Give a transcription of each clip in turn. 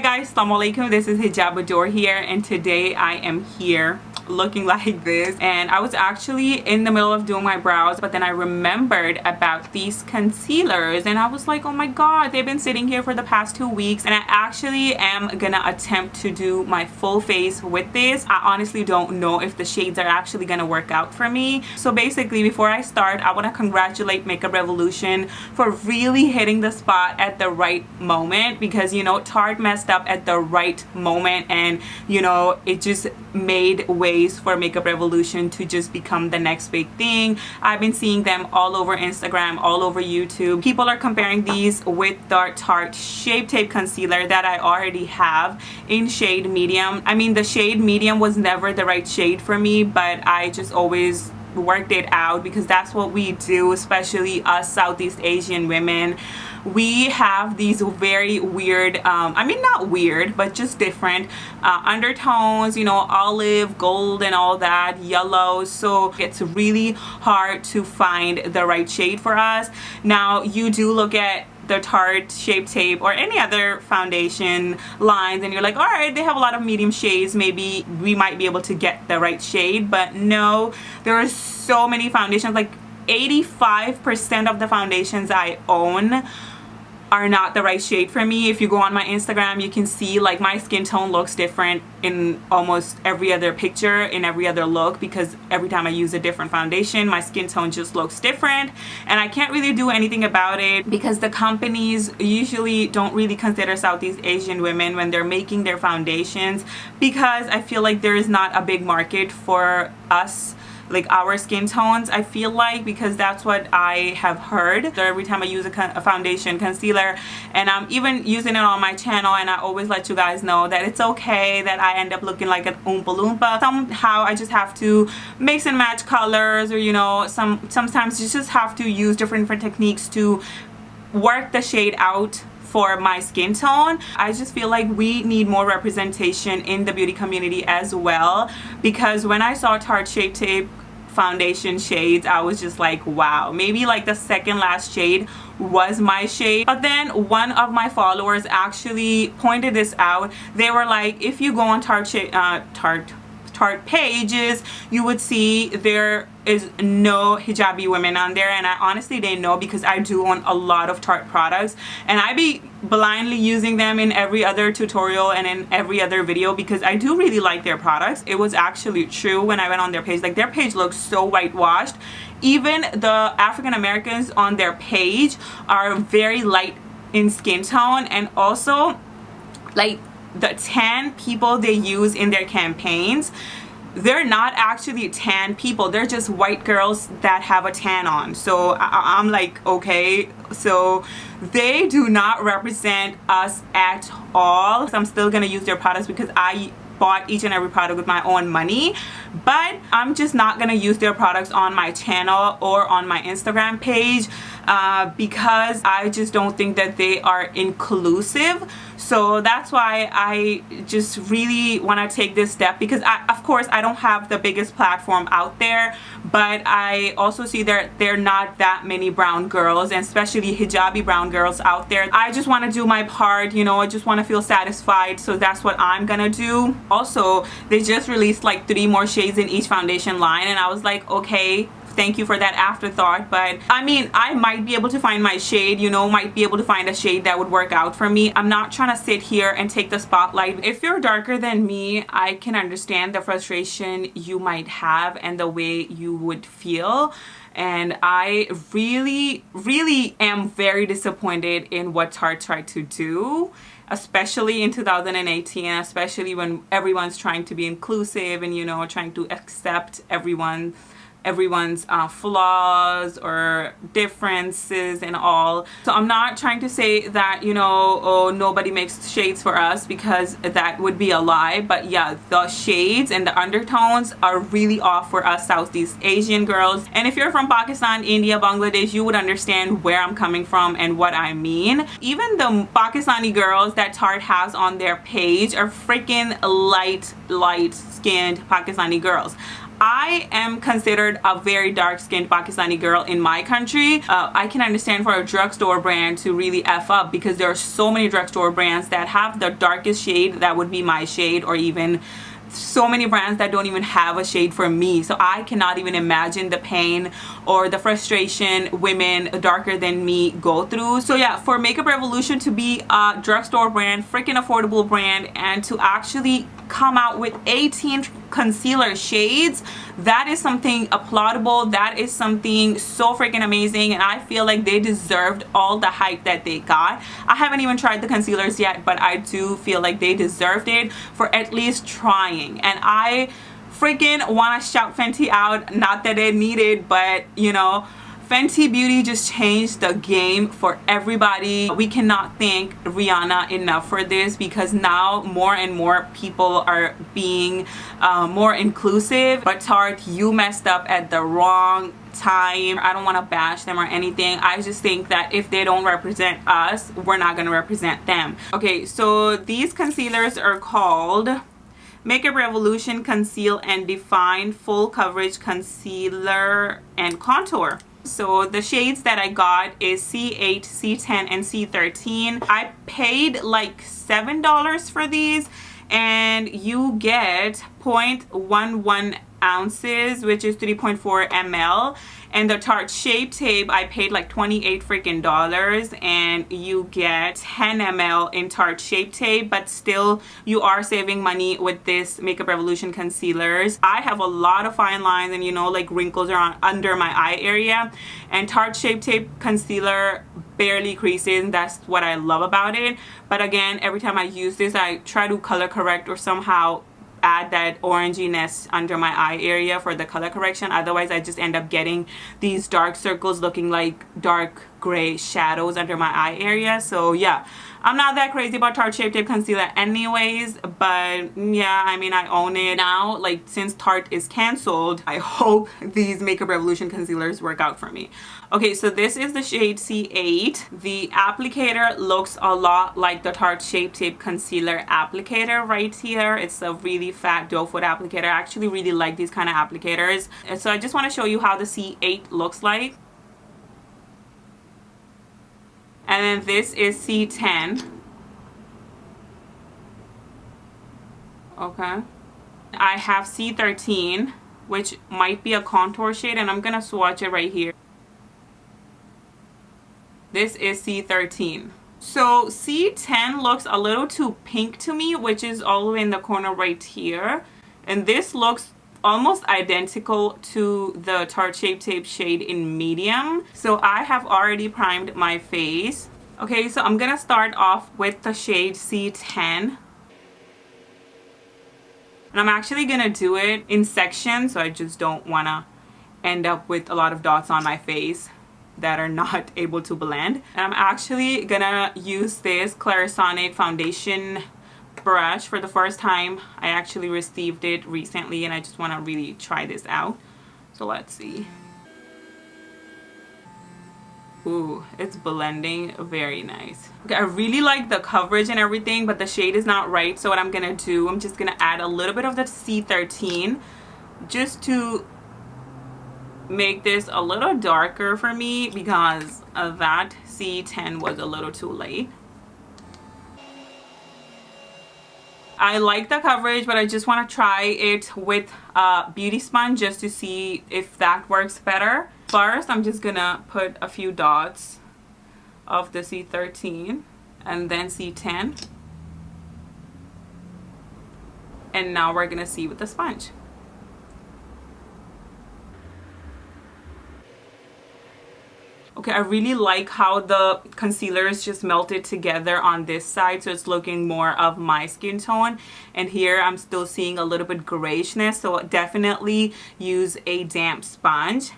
guys, assalamu alaikum. This is hijabadore here, and today I am here looking like this. And I was actually in the middle of doing my brows, but then I remembered about these concealers and I was like, oh my god, they've been sitting here for the past 2 weeks, and I actually am gonna attempt to do my full face with this. I honestly don't know if the shades are actually gonna work out for me. So basically, before I start, I want to congratulate Makeup Revolution for really hitting the spot at the right moment, because you know, Tarte messed up at the right moment, and you know, it just made ways for Makeup Revolution to just become the next big thing. I've been seeing them all over Instagram, all over YouTube. People are comparing these with the Tarte Shape Tape Concealer that I already have in shade medium. I mean, the shade medium was never the right shade for me, but I just always worked it out because that's what we do, especially us Southeast Asian women. We have these very weird, I mean not weird, but just different undertones, you know, olive, gold and all that, yellow. So it's really hard to find the right shade for us. Now you do look at the Tarte Shape Tape or any other foundation lines and you're like, all right, they have a lot of medium shades, maybe we might be able to get the right shade. But no, there are so many foundations, like 85% of the foundations I own are not the right shade for me. If you go on my Instagram, you can see like my skin tone looks different in almost every other picture, in every other look, because every time I use a different foundation, my skin tone just looks different, and I can't really do anything about it because the companies usually don't really consider Southeast Asian women when they're making their foundations, because I feel like there is not a big market for us, like our skin tones, I feel like, because that's what I have heard. So every time I use a foundation concealer, and I'm even using it on my channel, and I always let you guys know that it's okay that I end up looking like an Oompa Loompa. Somehow I just have to mix and match colors, or you know, sometimes you just have to use different techniques to work the shade out for my skin tone. I just feel like we need more representation in the beauty community as well, because when I saw Tarte Shape Tape foundation shades, I was just like, wow, maybe like the second last shade was my shade. But then one of my followers actually pointed this out. They were like, if you go on Tarte pages, you would see there is no hijabi women on there, and I honestly didn't know, because I do own a lot of Tarte products and I be blindly using them in every other tutorial and in every other video because I do really like their products. It was actually true when I went on their page. Like, their page looks so whitewashed. Even the African Americans on their page are very light in skin tone, and also like the tan people they use in their campaigns, they're not actually tan people, they're just white girls that have a tan on. So I'm like, okay, so they do not represent us at all. So I'm still gonna use their products because I bought each and every product with my own money, but I'm just not gonna use their products on my channel or on my Instagram page because I just don't think that they are inclusive. So that's why I just really want to take this step, because of course I don't have the biggest platform out there, but I also see that there are not that many brown girls, and especially hijabi brown girls out there. I just want to do my part, you know, I just want to feel satisfied, so that's what I'm gonna do. Also, they just released like 3 more shades in each foundation line, and I was like, okay, thank you for that afterthought. But I mean, I might be able to find my shade, you know, might be able to find a shade that would work out for me. I'm not trying to sit here and take the spotlight. If you're darker than me, I can understand the frustration you might have and the way you would feel. And I really am very disappointed in what Tarte tried to do, especially in 2018, especially when everyone's trying to be inclusive and, you know, trying to accept everyone's flaws or differences and all. So I'm not trying to say that, you know, oh, nobody makes shades for us, because that would be a lie. But yeah, the shades and the undertones are really off for us Southeast Asian girls. And if you're from Pakistan, India, Bangladesh, you would understand where I'm coming from and what I mean. Even the Pakistani girls that Tarte has on their page are freaking light skinned Pakistani girls. I am considered a very dark-skinned Pakistani girl in my country. I can understand for a drugstore brand to really F up, because there are so many drugstore brands that have the darkest shade that would be my shade, or even so many brands that don't even have a shade for me. So I cannot even imagine the pain or the frustration women darker than me go through. So yeah, for Makeup Revolution to be a drugstore brand, freaking affordable brand, and to actually come out with 18 concealer shades, that is something applaudable. That is something so freaking amazing, and I feel like they deserved all the hype that they got. I haven't even tried the concealers yet, but I do feel like they deserved it for at least trying. And I freaking want to shout Fenty out, not that they need it, but you know, Fenty Beauty just changed the game for everybody. We cannot thank Rihanna enough for this, because now more and more people are being more inclusive. But Tarte, you messed up at the wrong time. I don't want to bash them or anything. I just think that if they don't represent us, we're not going to represent them. Okay, so these concealers are called Makeup Revolution Conceal and Define Full Coverage Concealer and Contour. So the shades that I got is C8, C10, and C13. I paid like $7 for these, and you get 0.11 ounces, which is 3.4 ml. And the Tarte Shape Tape, I paid like 28 freaking dollars, and you get 10 ml in Tarte Shape Tape, but still you are saving money with this Makeup Revolution concealers. I have a lot of fine lines and, you know, like wrinkles around under my eye area, and Tarte Shape Tape concealer barely creases. That's what I love about it. But again, every time I use this, I try to color correct or somehow add that oranginess under my eye area for the color correction. Otherwise, I just end up getting these dark circles looking like dark gray shadows under my eye area. So yeah, I'm not that crazy about Tarte Shape Tape concealer anyways, but yeah, I mean, I own it now. Like, since Tarte is canceled, I hope these Makeup Revolution concealers work out for me. Okay, so this is the shade C8. The applicator looks a lot like the Tarte Shape Tape concealer applicator right here. It's a really fat doe foot applicator. I actually really like these kind of applicators. And so I just want to show you how the C8 looks like. And then this is C10. Okay. I have C13, which might be a contour shade, and I'm gonna swatch it right here. This is C13. So C10 looks a little too pink to me, which is all the way in the corner right here. And this looks almost identical to the Tarte Shape Tape shade in medium. So I have already primed my face. Okay, so I'm gonna start off with the shade C10. And I'm actually gonna do it in sections, so I just don't wanna end up with a lot of dots on my face that are not able to blend. And I'm actually gonna use this Clarisonic foundation brush for the first time. I actually received it recently, and I just want to really try this out. So let's see. Ooh, it's blending very nice. Okay, I really like the coverage and everything, but the shade is not right. So what I'm gonna do, I'm just gonna add a little bit of the C13 just to make this a little darker for me, because that C10 was a little too late. I like the coverage, but I just want to try it with a beauty sponge just to see if that works better. First, I'm just gonna put a few dots of the C13 and then C10. And now we're gonna see with the sponge. Okay, I really like how the concealers just melted together on this side, so it's looking more of my skin tone. And here I'm still seeing a little bit grayishness, so definitely use a damp sponge.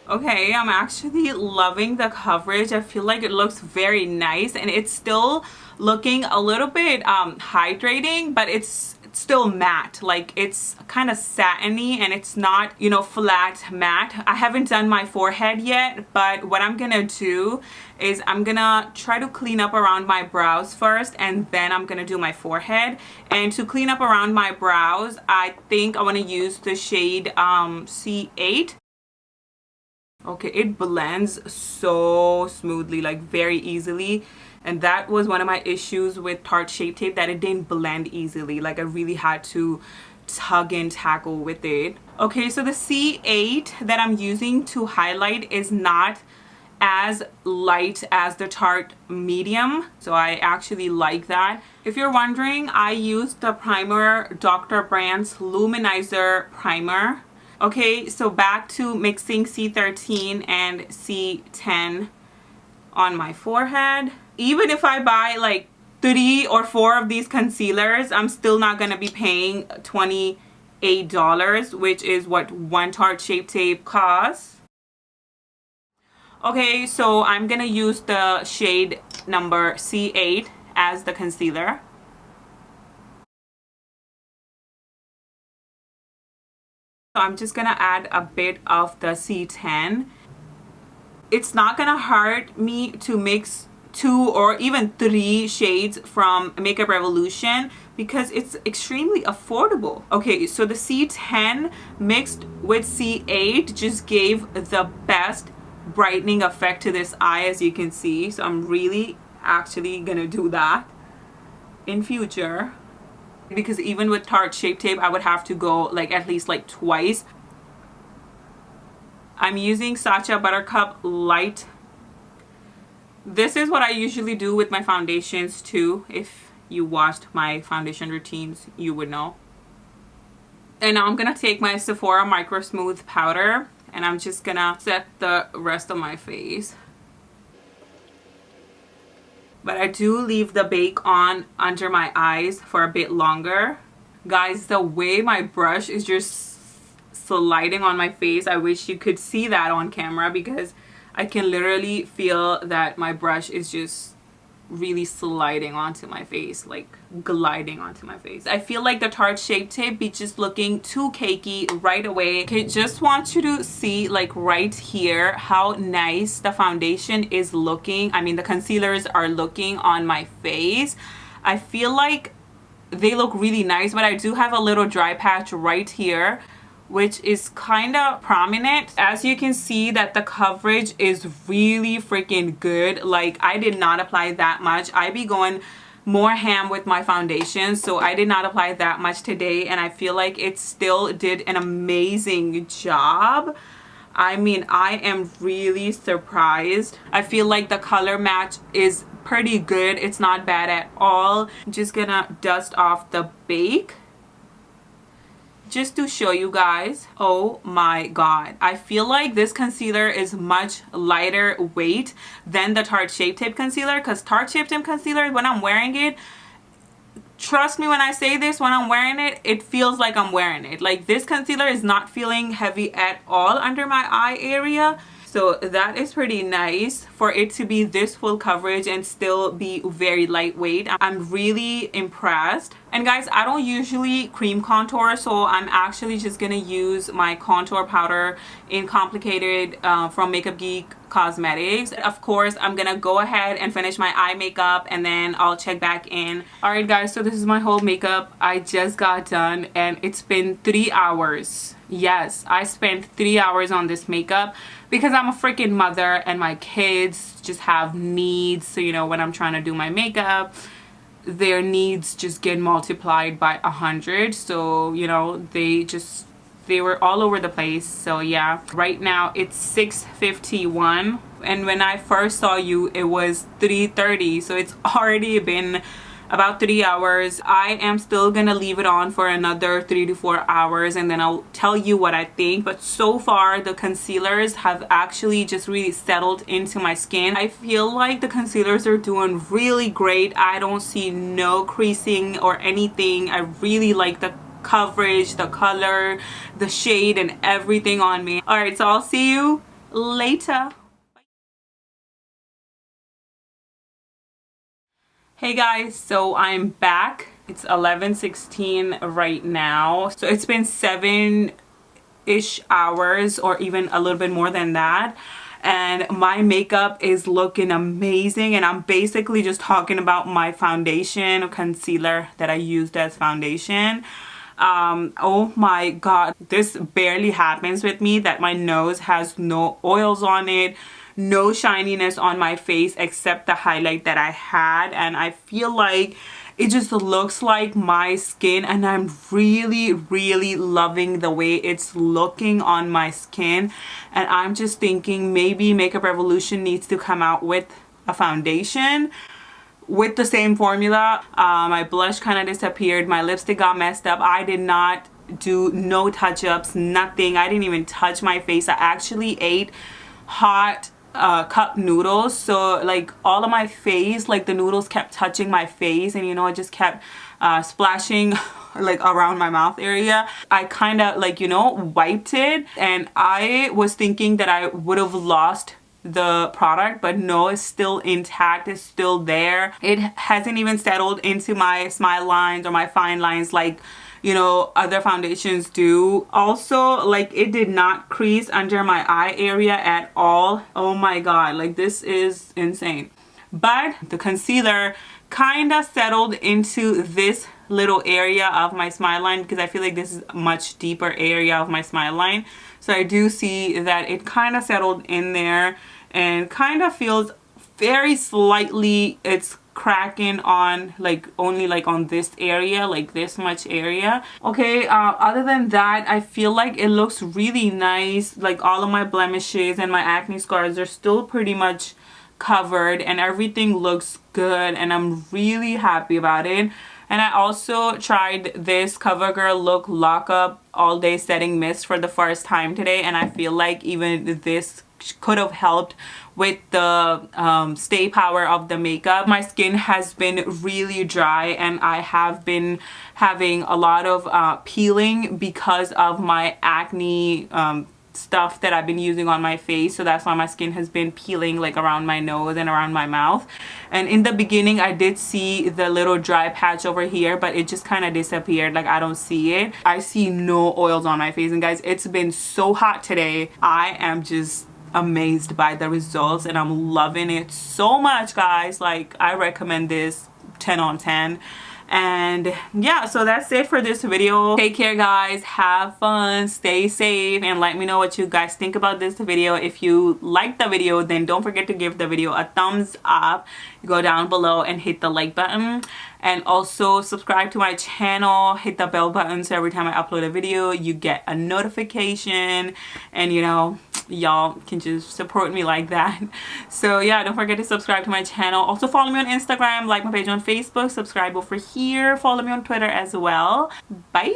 Okay, I'm actually loving the coverage. I feel like it looks very nice, and it's still looking a little bit hydrating, but it's still matte. Like it's kind of satiny and it's not, you know, flat matte. I haven't done my forehead yet, but what I'm gonna do is I'm gonna try to clean up around my brows first, and then I'm gonna do my forehead. And to clean up around my brows, I think I want to use the shade C8. Okay, it blends so smoothly, like very easily. And that was one of my issues with Tarte Shape Tape, that it didn't blend easily. Like I really had to tug and tackle with it. Okay, so the C8 that I'm using to highlight is not as light as the Tarte medium, so I actually like that. If you're wondering, I used the primer, Dr. Brand's Luminizer primer. Okay, so back to mixing C13 and C10 on my forehead. Even if I buy like 3 or 4 of these concealers, I'm still not gonna be paying $28, which is what one Tarte Shape Tape costs. Okay, so I'm gonna use the shade number C8 as the concealer. So I'm just gonna add a bit of the C10. It's not gonna hurt me to mix 2 or even 3 shades from Makeup Revolution because it's extremely affordable. Okay, so the C10 mixed with C8 just gave the best brightening effect to this eye, as you can see. So I'm really actually gonna do that in future, because even with Tarte Shape Tape I would have to go like at least like twice. I'm using Sacha Buttercup Light. This is what I usually do with my foundations too. If you watched my foundation routines, you would know. And now I'm gonna take my Sephora Micro Smooth powder and I'm just gonna set the rest of my face. But I do leave the bake on under my eyes for a bit longer. Guys, the way my brush is just sliding on my face, I wish you could see that on camera, because I can literally feel that my brush is just really sliding onto my face, like gliding onto my face. I feel like the Tarte Shape Tape be just looking too cakey right away. Okay, just want you to see like right here how nice the foundation is looking. I mean, the concealers are looking on my face. I feel like they look really nice, but I do have a little dry patch right here, which is kind of prominent. As you can see that the coverage is really freaking good. Like I did not apply that much. I be going more ham with my foundation, so I did not apply that much today, and I feel like it still did an amazing job. I mean, I am really surprised. I feel like the color match is pretty good. It's not bad at all. I'm just gonna dust off the bake just to show you guys. Oh my god, I feel like this concealer is much lighter weight than the Tarte Shape Tape concealer, because Tarte Shape Tape concealer, when I'm wearing it, trust me when I say this, when I'm wearing it, it feels like I'm wearing it. Like this concealer is not feeling heavy at all under my eye area. So that is pretty nice for it to be this full coverage and still be very lightweight. I'm really impressed. And guys, I don't usually cream contour, so I'm actually just gonna use my contour powder in Complicated from Makeup Geek Cosmetics. Of course, I'm gonna go ahead and finish my eye makeup and then I'll check back in. Alright guys, so this is my whole makeup. I just got done and it's been 3 hours. Yes, I spent 3 hours on this makeup because I'm a freaking mother and my kids just have needs. So, you know, when I'm trying to do my makeup, their needs just get multiplied by 100. So, you know, they were all over the place. So yeah, right now it's 6:51 and when I first saw you it was 3:30, so it's already been about 3 hours. I am still gonna leave it on for another 3 to 4 hours and then I'll tell you what I think. But so far the concealers have actually just really settled into my skin. I feel like the concealers are doing really great. I don't see no creasing or anything. I really like the coverage, the color, the shade, and everything on me. All right, so I'll see you later. Hey guys, so I'm back It's 11:16 right now, so it's been 7-ish hours or even a little bit more than that, and my makeup is looking amazing. And I'm basically just talking about my foundation or concealer that I used as foundation. Oh my god, this barely happens with me, that my nose has no oils on it, no shininess on my face except the highlight that I had, and I feel like it just looks like my skin, and I'm really loving the way it's looking on my skin. And I'm just thinking maybe Makeup Revolution needs to come out with a foundation with the same formula. My blush kind of disappeared, my lipstick got messed up. I did not do no touch-ups, nothing. I didn't even touch my face. I actually ate hot cup noodles, so like all of my face, like the noodles kept touching my face, and you know, it just kept splashing like around my mouth area. I kind of like, you know, wiped it, and I was thinking that I would have lost the product, but no, it's still intact, it's still there. It hasn't even settled into my smile lines or my fine lines like, you know, other foundations do. Also, like, it did not crease under my eye area at all. Oh my god, like this is insane. But the concealer kind of settled into this little area of my smile line, because I feel like this is a much deeper area of my smile line. So I do see that it kind of settled in there and kind of feels very slightly, it's cracking on like only like on this area, like this much area. Okay, other than that, I feel like it looks really nice. Like all of my blemishes and my acne scars are still pretty much covered, and everything looks good, and I'm really happy about it. And I also tried this CoverGirl Look Lockup All Day Setting Mist for the first time today, and I feel like even this could have helped with the stay power of the makeup. My skin has been really dry, and I have been having a lot of peeling because of my acne stuff that I've been using on my face. So that's why my skin has been peeling like around my nose and around my mouth. And in the beginning I did see the little dry patch over here, but it just kind of disappeared. Like I don't see it. I see no oils on my face, and guys, it's been so hot today. I am just amazed by the results, and I'm loving it so much, guys. Like I recommend this 10 on 10. And yeah, so that's it for this video. Take care, guys, have fun, stay safe, and let me know what you guys think about this video. If you like the video, then don't forget to give the video a thumbs up. Go down below and hit the like button, and also subscribe to my channel. Hit the bell button so every time I upload a video you get a notification, and you know, y'all can just support me like that. So yeah, don't forget to subscribe to my channel. Also follow me on Instagram, like my page on Facebook, subscribe over here, follow me on Twitter as well. Bye.